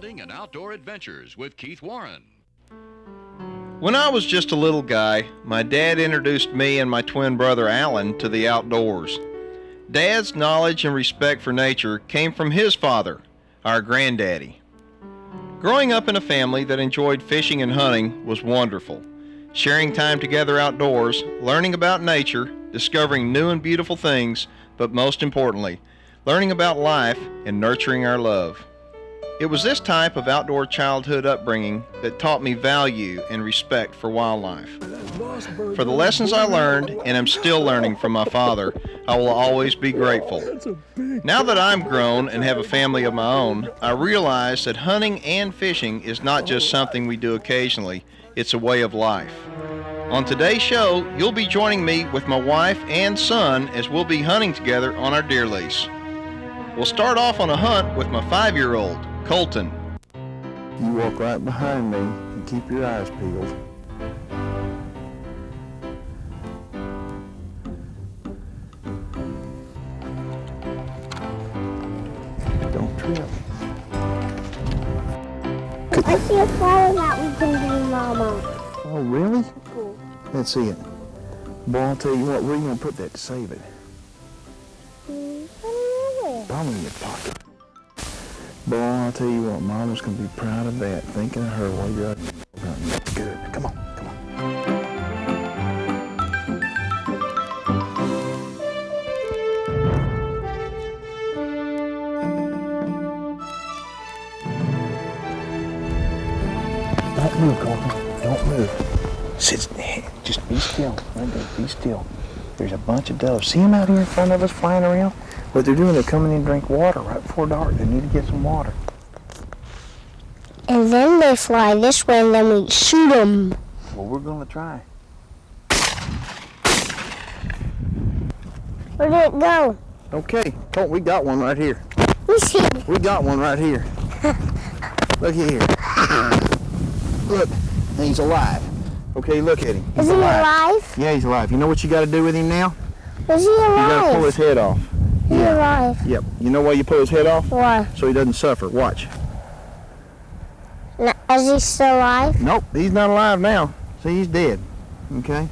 hunting and outdoor adventures with Keith Warren. When I was just a little guy, my dad introduced me and my twin brother Alan to the outdoors. Dad's knowledge and respect for nature came from his father, our granddaddy. Growing up in a family that enjoyed fishing and hunting was wonderful. Sharing time together outdoors, learning about nature, discovering new and beautiful things, but most importantly, learning about life and nurturing our love. It was this type of outdoor childhood upbringing that taught me value and respect for wildlife. For the lessons I learned, and am still learning from my father, I will always be grateful. Now that I'm grown and have a family of my own, I realize that hunting and fishing is not just something we do occasionally, it's a way of life. On today's show, you'll be joining me with my wife and son as we'll be hunting together on our deer lease. We'll start off on a hunt with my 5-year-old, Kolton. You walk right behind me and keep your eyes peeled. Don't trip. I see a flower that we can do, Mama. Oh, really? Cool. Let's see it. Boy, I'll tell you what, where are you going to put that to save it? Probably in your pocket. Boy, I'll tell you what, Mama's going to be proud of that. Thinking of her while you're out hunting. Good. Come on, come on. Don't move, Kolton. Don't move. Sit. Just be still. Right there. Be still. There's a bunch of doves. See them out here in front of us flying around? What they're doing, they're coming in to drink water right before dark. They need to get some water. And then they fly this way and then we shoot them. Well, we're going to try. Where did it go? Okay, Colton, we got one right here. We see. We got one right here. Look here. Look, he's alive. Okay, look at him. Is he alive? Yeah, he's alive. You know what you got to do with him now? Is he alive? You got to pull his head off. He's alive. Yep. You know why you pull his head off? Why? So he doesn't suffer. Watch. No, is he still alive? Nope, he's not alive now. See, he's dead. Okay?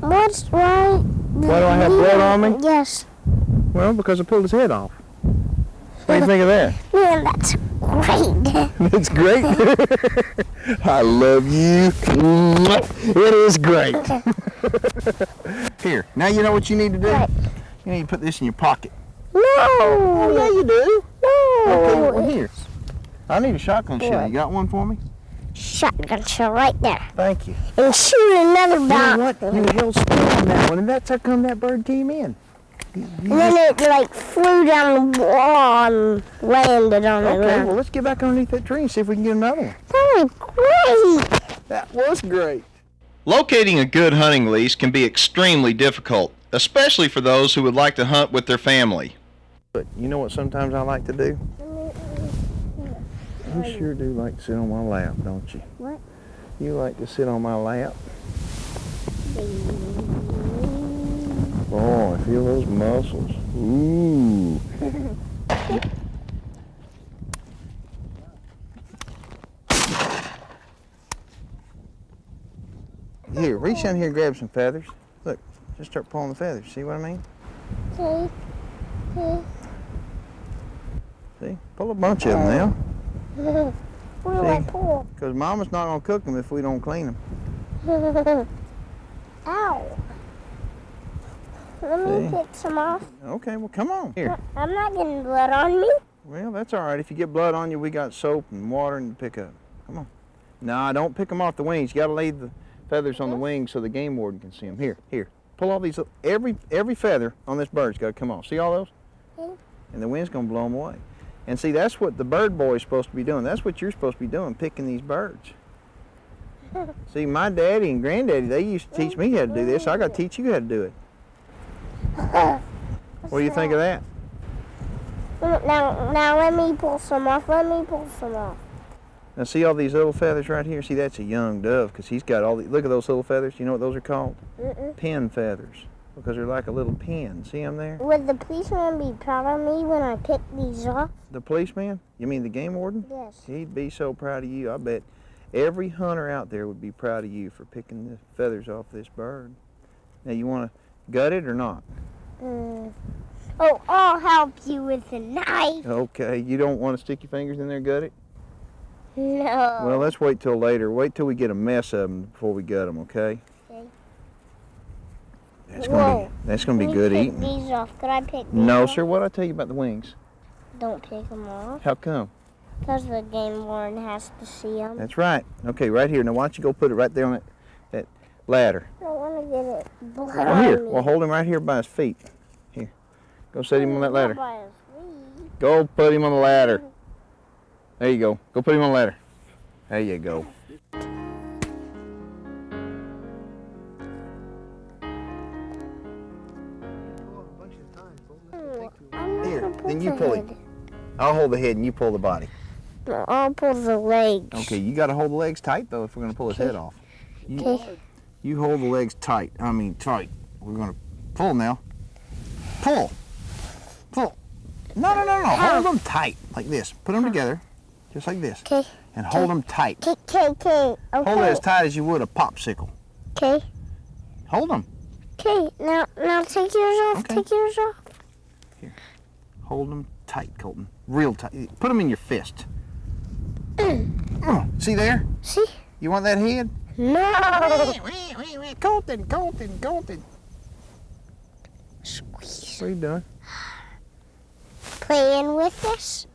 What's right? Why do I have blood on me? Yes. Well, because I pulled his head off. What do you think of that? Man, that's great. That's great. I love you. It is great. Here, now you know what you need to do? What? You need to put this in your pocket. No. Oh, yeah, you do. No. Okay, well, here. I need a shotgun shell. You got one for me? Shotgun shell right there. Thank you. And shoot another You know dot. what? You held still on that one, and that's how come that bird came in. And then it like flew down the wall and landed on the Okay, ground. well, let's get back underneath that tree and see if we can get another one. That was great. That was great. Locating a good hunting lease can be extremely difficult, especially for those who would like to hunt with their family. But you know what sometimes I like to do? You sure do like to sit on my lap, don't you? What? You like to sit on my lap? Oh, I feel those muscles. Ooh. Here, reach down here and grab some feathers. Look, just start pulling the feathers. See what I mean? Okay. Okay. See? Pull a bunch of them now. Where do I See? pull? Because Mama's not going to cook them if we don't clean them. Ow. Let me See? get some off. Okay, well, come on. Here. I'm not getting blood on me. Well, that's all right. If you get blood on you, we got soap and water and pick up. Come on. No, don't pick them off the wings. You got to lay the feathers on the wings so the game warden can see them. Here. Pull all these. Every feather on this bird's got to come off. See all those? And the wind's going to blow them away. And see, that's what the bird boy is supposed to be doing. That's what you're supposed to be doing, picking these birds. See, my daddy and granddaddy, they used to teach me how to do this. I got to teach you how to do it. What do you think of that? Now let me pull some off. Now see all these little feathers right here? See, that's a young dove because he's got all the, look at those little feathers. You know what those are called? Pin feathers. because they're like a little pin. See them there? Would the policeman be proud of me when I pick these off? The policeman? You mean the game warden? Yes. He'd be so proud of you. I bet every hunter out there would be proud of you for picking the feathers off this bird. Now, you want to gut it or not? Oh, I'll help you with a knife. Okay. You don't want to stick your fingers in there and gut it? No. Well, let's wait till later. Wait till we get a mess of them before we gut them, okay? Okay. That's Whoa. gonna be Let me good pick eating. these off. Could I pick these No, off? sir. What did I tell you about the wings? Don't pick them off. How come? Because the game warden has to see them. That's right. Okay, right here. Now, why don't you go put it right there on that ladder? I don't want to get it blood Oh, on here. me. Well, hold him right here by his feet. Here. Go set him on that ladder. Not by his feet. Go put him on the ladder. There you go. Go put him on the ladder. There you go. I'm not Here, gonna pull then you the pull head. him. I'll hold the head and you pull the body. No, I'll pull the legs. Okay, you got to hold the legs tight though if we're going to pull his head off. Okay. You hold the legs tight. I mean tight. We're going to pull now. Pull. Pull. No. Hold them tight like this. Put them together, just like this. Okay. And hold them tight. Okay. Okay. Hold it as tight as you would a popsicle. Okay. Hold them. Okay. Now take yours off. Okay. Take yours off. Hold them tight, Kolton. Real tight. Put them in your fist. See there? See? You want that head? No. Kolton. Squeeze. What are you doing? Playing with this.